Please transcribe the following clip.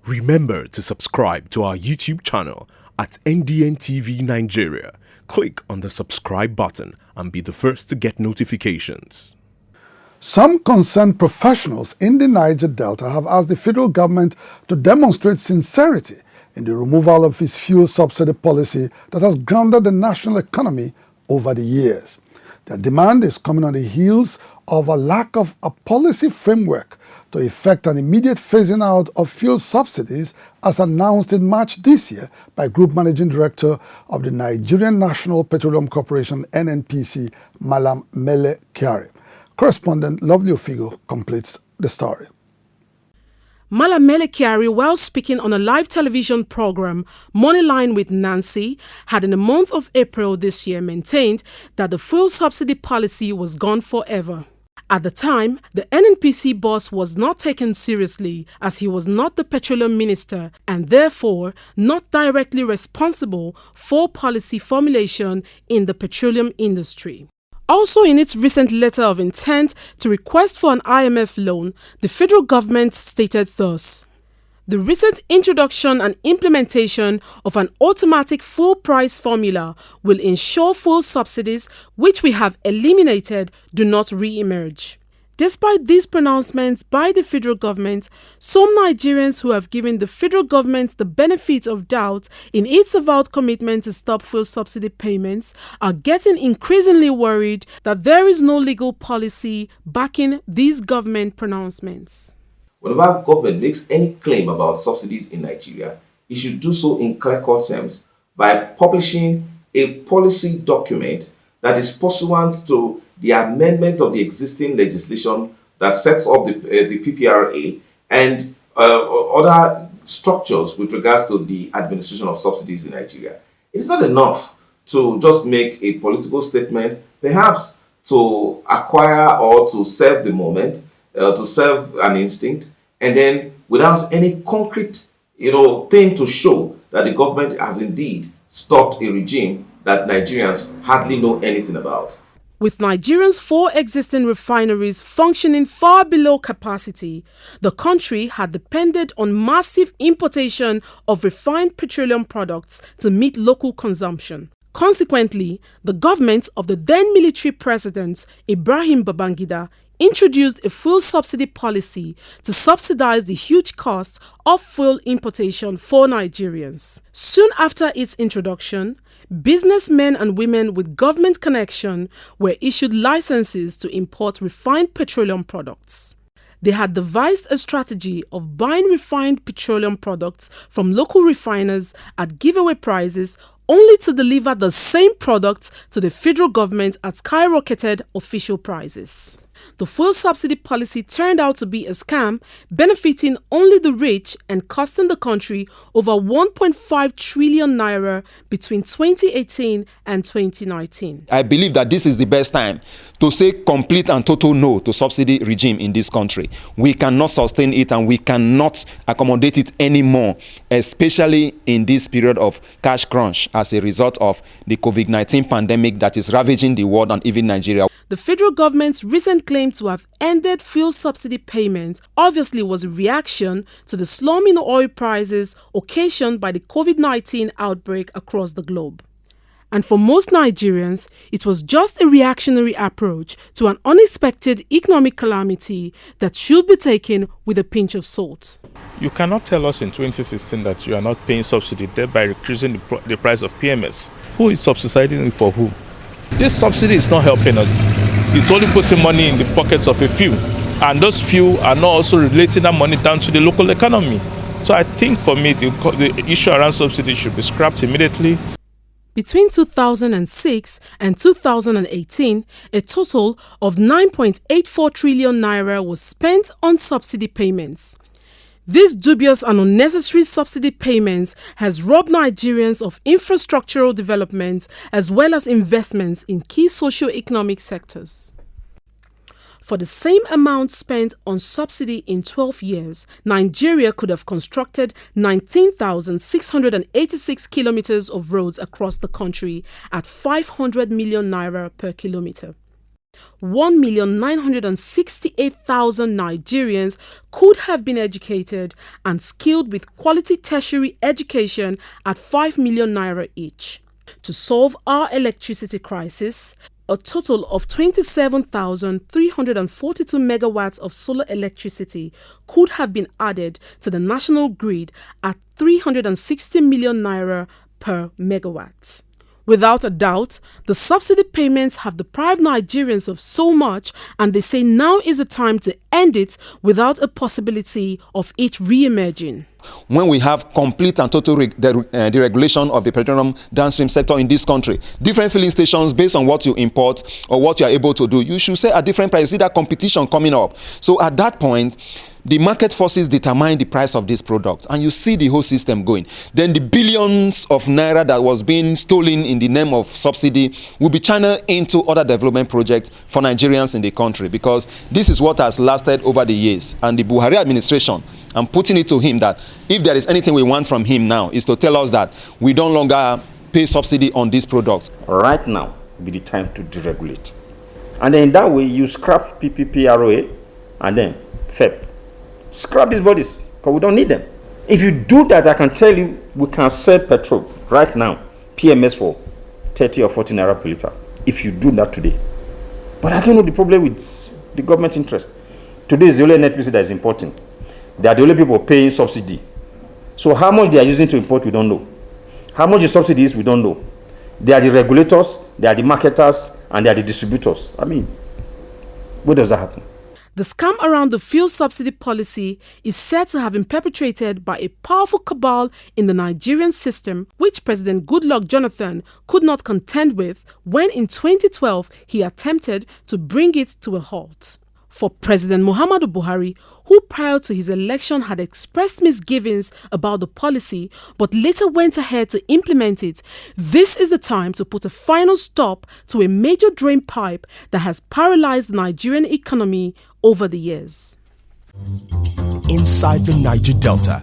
Remember to subscribe to our YouTube channel at NDN TV Nigeria. Click on the subscribe button and be the first to get notifications. Some concerned professionals in the Niger Delta have asked the federal government to demonstrate sincerity in the removal of its fuel subsidy policy that has grounded the national economy over the years. Their demand is coming on the heels of a lack of a policy framework to effect an immediate phasing out of fuel subsidies as announced in March this year by Group Managing Director of the Nigerian National Petroleum Corporation NNPC, Malam Mele Kyari. Correspondent Lovely Ofigo completes the story. Malam Mele Kyari, while speaking on a live television program, Moneyline with Nancy, had in the month of April this year maintained that the fuel subsidy policy was gone forever. At the time, the NNPC boss was not taken seriously as he was not the petroleum minister and therefore not directly responsible for policy formulation in the petroleum industry. Also, in its recent letter of intent to request for an IMF loan, the federal government stated thus: "The recent introduction and implementation of an automatic fuel price formula will ensure fuel subsidies, which we have eliminated, do not re-emerge." Despite these pronouncements by the federal government, some Nigerians who have given the federal government the benefit of doubt in its avowed commitment to stop fuel subsidy payments are getting increasingly worried that there is no legal policy backing these government pronouncements. Whenever government makes any claim about subsidies in Nigeria, it should do so in clear-cut terms by publishing a policy document that is pursuant to the amendment of the existing legislation that sets up the PPRA and other structures with regards to the administration of subsidies in Nigeria. It's not enough to just make a political statement, perhaps to acquire or to serve the moment, to serve an instinct, and then without any concrete, thing to show that the government has indeed stopped a regime that Nigerians hardly know anything about. With Nigeria's 4 existing refineries functioning far below capacity, the country had depended on massive importation of refined petroleum products to meet local consumption. Consequently, the government of the then military president, Ibrahim Babangida, introduced a fuel subsidy policy to subsidize the huge cost of fuel importation for Nigerians. Soon after its introduction, businessmen and women with government connection were issued licenses to import refined petroleum products. They had devised a strategy of buying refined petroleum products from local refiners at giveaway prices only to deliver the same products to the federal government at skyrocketed official prices. The fuel subsidy policy turned out to be a scam, benefiting only the rich and costing the country over 1.5 trillion naira between 2018 and 2019. I believe that this is the best time to say complete and total no to subsidy regime in this country. We cannot sustain it and we cannot accommodate it anymore, especially in this period of cash crunch as a result of the COVID-19 pandemic that is ravaging the world and even Nigeria. The federal government's recent claim to have ended fuel subsidy payments obviously was a reaction to the slump in oil prices occasioned by the COVID-19 outbreak across the globe. And for most Nigerians, it was just a reactionary approach to an unexpected economic calamity that should be taken with a pinch of salt. You cannot tell us in 2016 that you are not paying subsidy, thereby increasing the price of PMS. Who is subsidizing for who? This subsidy is not helping us. It's only putting money in the pockets of a few. And those few are not also relating that money down to the local economy. So I think for me, the issue around subsidy should be scrapped immediately. Between 2006 and 2018, a total of 9.84 trillion naira was spent on subsidy payments. These dubious and unnecessary subsidy payments has robbed Nigerians of infrastructural development as well as investments in key socio-economic sectors. For the same amount spent on subsidy in 12 years, Nigeria could have constructed 19,686 kilometers of roads across the country at 500 million naira per kilometer. 1,968,000 Nigerians could have been educated and skilled with quality tertiary education at 5 million naira each. To solve our electricity crisis, a total of 27,342 megawatts of solar electricity could have been added to the national grid at 360 million naira per megawatt. Without a doubt, the subsidy payments have deprived Nigerians of so much, and they say now is the time to end it without a possibility of it re-emerging. When we have complete and total deregulation of the petroleum downstream sector in this country, different filling stations based on what you import or what you are able to do, you should say a different price. See that competition coming up. So at that point, the market forces determine the price of this product, and you see the whole system going. Then the billions of naira that was being stolen in the name of subsidy will be channeled into other development projects for Nigerians in the country, because this is what has lasted over the years. And the Buhari administration, I'm putting it to him that if there is anything we want from him now, is to tell us that we don't longer pay subsidy on these products. Right now be the time to deregulate. And then in that way, you scrap PPPROA and then FEP. Scrap these bodies, because we don't need them. If you do that, I can tell you, we can sell petrol right now, PMS for 30 or 40 naira per liter, if you do that today. But I don't know the problem with the government interest. Today is the only NPC that is importing. They are the only people paying subsidy. So how much they are using to import, we don't know. How much the subsidy is, we don't know. They are the regulators, they are the marketers, and they are the distributors. I mean, where does that happen? The scam around the fuel subsidy policy is said to have been perpetrated by a powerful cabal in the Nigerian system, which President Goodluck Jonathan could not contend with when in 2012 he attempted to bring it to a halt. For President Muhammadu Buhari, who prior to his election had expressed misgivings about the policy but later went ahead to implement it, this is the time to put a final stop to a major drain pipe that has paralyzed the Nigerian economy over the years. Inside the Niger Delta,